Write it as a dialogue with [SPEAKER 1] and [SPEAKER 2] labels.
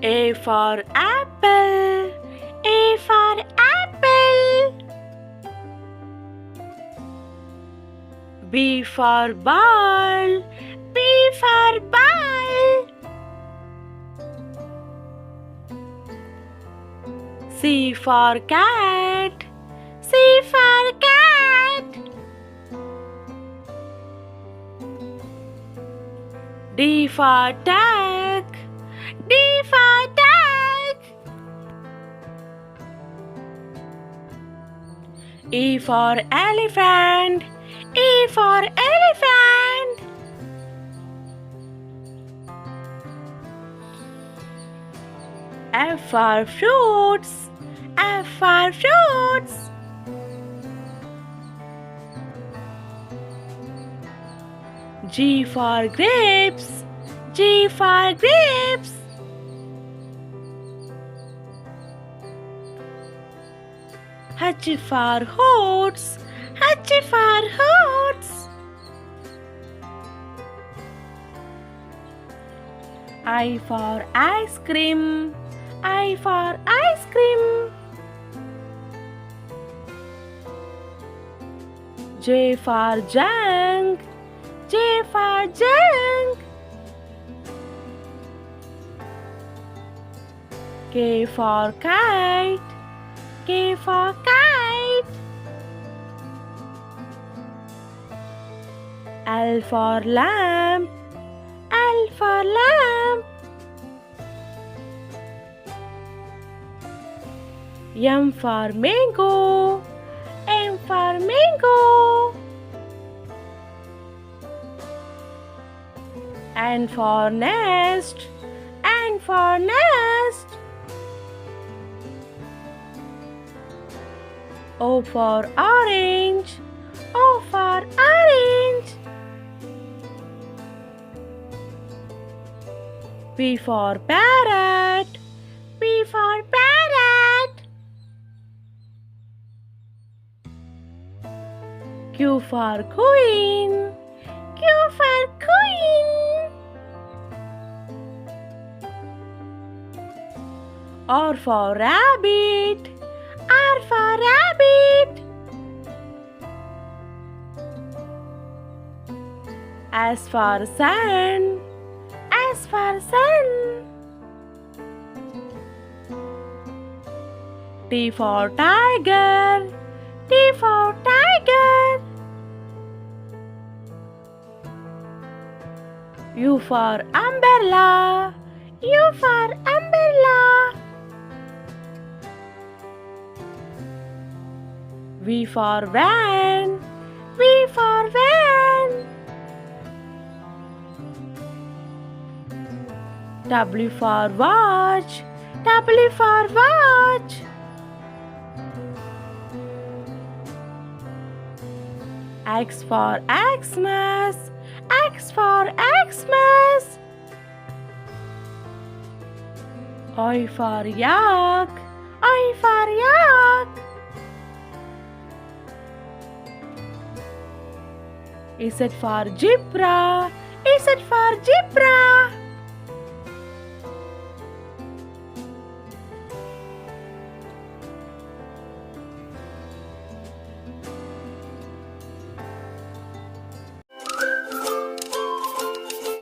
[SPEAKER 1] A for apple. A for apple. B for ball. B for ball. C for cat. C for cat. D for duck. D for duck. E for elephant. E for elephant. F for fruits. F for fruits. G for grapes. G for grapes. H for horse. H for horse. I for ice cream. I for ice cream. J for junk. J for junk. K for kite. K for kite. L for lamp. L for lamp. M for mango. M for mango. N for nest. N for nest. O for orange. O for orange. P for parrot. P for parrot. Q for queen. Q for queen. R for rabbit. R for rabbit. S for sun. S for sun. T for tiger. T for tiger. U for umbrella. U for umbrella. V for van. V for van. W for watch. W for watch. X for Xmas. X for Xmas. Y for yak. Y for yak. Z for zebra. Z for zebra.